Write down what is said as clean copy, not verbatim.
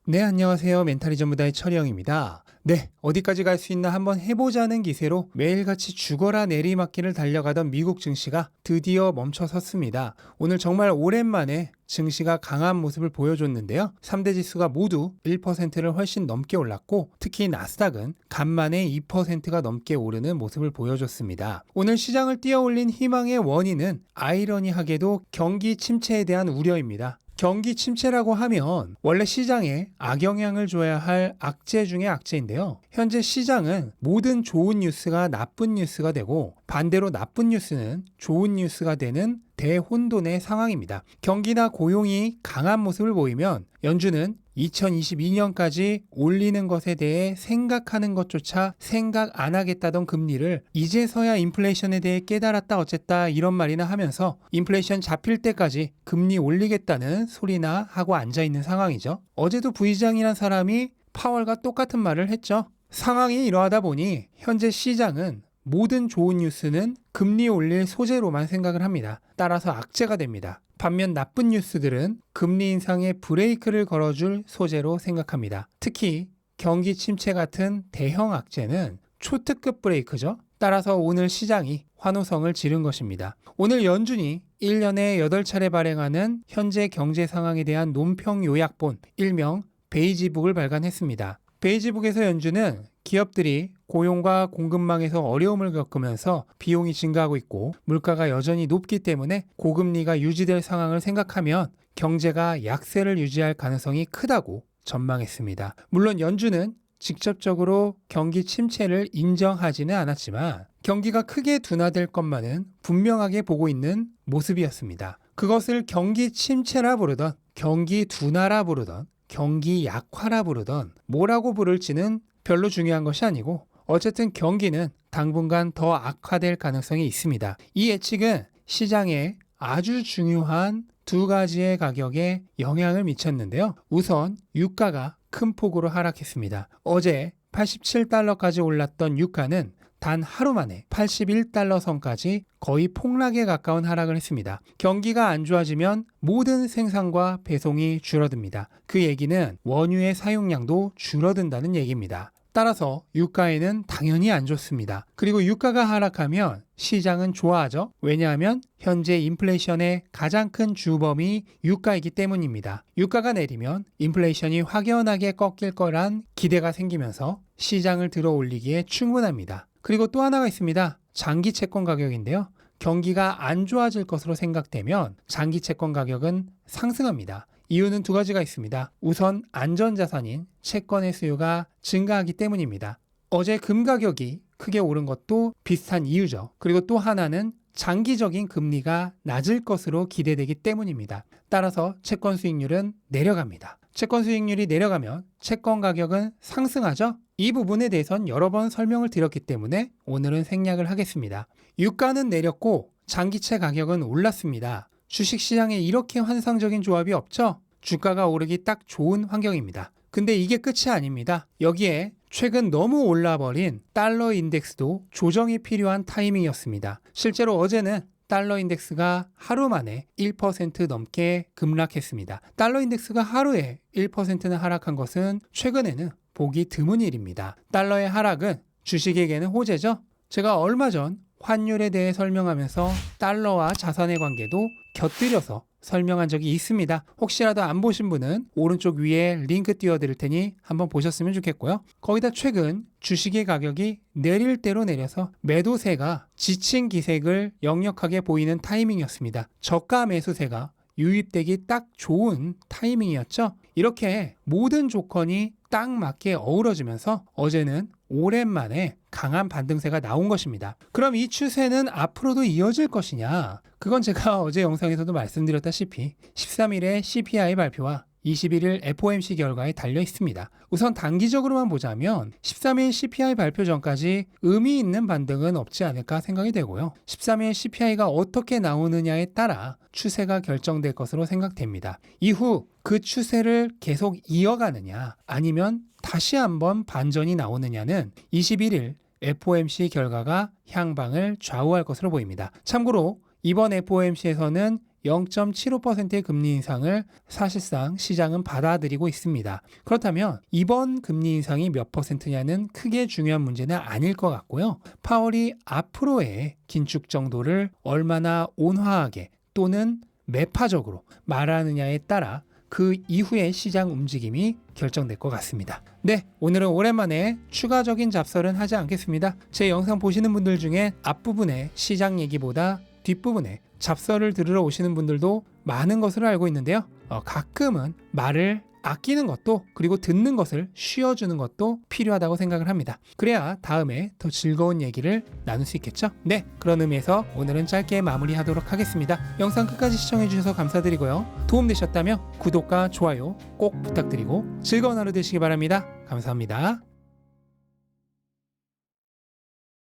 네, 안녕하세요. 멘탈이 전부다의 철영입니다. 네, 어디까지 갈 수 있나 한번 해보자는 기세로 매일같이 죽어라 내리막길을 달려가던 미국 증시가 드디어 멈춰섰습니다. 오늘 정말 오랜만에 증시가 강한 모습을 보여줬는데요. 3대 지수가 모두 1%를 훨씬 넘게 올랐고 특히 나스닥은 간만에 2%가 넘게 오르는 모습을 보여줬습니다. 오늘 시장을 뛰어올린 희망의 원인은 아이러니하게도 경기 침체에 대한 우려입니다. 경기 침체라고 하면 원래 시장에 악영향을 줘야 할 악재 중에 악재인데요. 현재 시장은 모든 좋은 뉴스가 나쁜 뉴스가 되고 반대로 나쁜 뉴스는 좋은 뉴스가 되는 대혼돈의 상황입니다. 경기나 고용이 강한 모습을 보이면 연준은 2022년까지 올리는 것에 대해 생각하는 것조차 생각 안 하겠다던 금리를 이제서야 인플레이션에 대해 깨달았다 어쨌다 이런 말이나 하면서 인플레이션 잡힐 때까지 금리 올리겠다는 소리나 하고 앉아있는 상황이죠. 어제도 부의장이란 사람이 파월과 똑같은 말을 했죠. 상황이 이러하다 보니 현재 시장은 모든 좋은 뉴스는 금리 올릴 소재로만 생각을 합니다. 따라서 악재가 됩니다. 반면 나쁜 뉴스들은 금리 인상에 브레이크를 걸어줄 소재로 생각합니다. 특히 경기 침체 같은 대형 악재는 초특급 브레이크죠. 따라서 오늘 시장이 환호성을 지른 것입니다. 오늘 연준이 1년에 8차례 발행하는 현재 경제 상황에 대한 논평 요약본, 일명 베이지북을 발간했습니다. 베이지북에서 연준은 기업들이 고용과 공급망에서 어려움을 겪으면서 비용이 증가하고 있고 물가가 여전히 높기 때문에 고금리가 유지될 상황을 생각하면 경제가 약세를 유지할 가능성이 크다고 전망했습니다. 물론 연준은 직접적으로 경기 침체를 인정하지는 않았지만 경기가 크게 둔화될 것만은 분명하게 보고 있는 모습이었습니다. 그것을 경기 침체라 부르던 경기 둔화라 부르던 경기 약화라 부르던 뭐라고 부를지는 별로 중요한 것이 아니고 어쨌든 경기는 당분간 더 악화될 가능성이 있습니다. 이 예측은 시장에 아주 중요한 두 가지의 가격에 영향을 미쳤는데요. 우선 유가가 큰 폭으로 하락했습니다. 어제 87달러까지 올랐던 유가는 단 하루 만에 81달러 선까지 거의 폭락에 가까운 하락을 했습니다. 경기가 안 좋아지면 모든 생산과 배송이 줄어듭니다. 그 얘기는 원유의 사용량도 줄어든다는 얘기입니다. 따라서 유가에는 당연히 안 좋습니다. 그리고 유가가 하락하면 시장은 좋아하죠. 왜냐하면 현재 인플레이션의 가장 큰 주범이 유가이기 때문입니다. 유가가 내리면 인플레이션이 확연하게 꺾일 거란 기대가 생기면서 시장을 들어 올리기에 충분합니다. 그리고 또 하나가 있습니다. 장기 채권 가격인데요. 경기가 안 좋아질 것으로 생각되면 장기 채권 가격은 상승합니다. 이유는 두 가지가 있습니다. 우선 안전자산인 채권의 수요가 증가하기 때문입니다. 어제 금 가격이 크게 오른 것도 비슷한 이유죠. 그리고 또 하나는 장기적인 금리가 낮을 것으로 기대되기 때문입니다. 따라서 채권 수익률은 내려갑니다. 채권 수익률이 내려가면 채권 가격은 상승하죠? 이 부분에 대해선 여러 번 설명을 드렸기 때문에 오늘은 생략을 하겠습니다. 유가는 내렸고 장기채 가격은 올랐습니다. 주식시장에 이렇게 환상적인 조합이 없죠? 주가가 오르기 딱 좋은 환경입니다. 근데 이게 끝이 아닙니다. 여기에 최근 너무 올라버린 달러 인덱스도 조정이 필요한 타이밍이었습니다. 실제로 어제는 달러 인덱스가 하루 만에 1% 넘게 급락했습니다. 달러 인덱스가 하루에 1%나 하락한 것은 최근에는 보기 드문 일입니다. 달러의 하락은 주식에게는 호재죠. 제가 얼마 전 환율에 대해 설명하면서 달러와 자산의 관계도 곁들여서 설명한 적이 있습니다. 혹시라도 안 보신 분은 오른쪽 위에 링크 띄워드릴 테니 한번 보셨으면 좋겠고요. 거기다 최근 주식의 가격이 내릴 대로 내려서 매도세가 지친 기색을 역력하게 보이는 타이밍이었습니다. 저가 매수세가 유입되기 딱 좋은 타이밍이었죠. 이렇게 모든 조건이 딱 맞게 어우러지면서 어제는 오랜만에 강한 반등세가 나온 것입니다. 그럼 이 추세는 앞으로도 이어질 것이냐? 그건 제가 어제 영상에서도 말씀드렸다시피 13일에 CPI 발표와 21일 FOMC 결과에 달려 있습니다. 우선 단기적으로만 보자면 13일 CPI 발표 전까지 의미 있는 반등은 없지 않을까 생각이 되고요. 13일 CPI가 어떻게 나오느냐에 따라 추세가 결정될 것으로 생각됩니다. 이후 그 추세를 계속 이어가느냐 아니면 다시 한번 반전이 나오느냐는 21일 FOMC 결과가 향방을 좌우할 것으로 보입니다. 참고로 이번 FOMC에서는 0.75%의 금리 인상을 사실상 시장은 받아들이고 있습니다. 그렇다면 이번 금리 인상이 몇 퍼센트냐는 크게 중요한 문제는 아닐 것 같고요. 파월이 앞으로의 긴축 정도를 얼마나 온화하게 또는 매파적으로 말하느냐에 따라 그 이후의 시장 움직임이 결정될 것 같습니다. 네, 오늘은 오랜만에 추가적인 잡설은 하지 않겠습니다. 제 영상 보시는 분들 중에 앞부분에 시장 얘기보다 뒷부분에 잡설을 들으러 오시는 분들도 많은 것으로 알고 있는데요. 가끔은 말을 아끼는 것도 그리고 듣는 것을 쉬어주는 것도 필요하다고 생각을 합니다. 그래야 다음에 더 즐거운 얘기를 나눌 수 있겠죠? 네, 그런 의미에서 오늘은 짧게 마무리하도록 하겠습니다. 영상 끝까지 시청해주셔서 감사드리고요. 도움되셨다면 구독과 좋아요 꼭 부탁드리고 즐거운 하루 되시기 바랍니다. 감사합니다.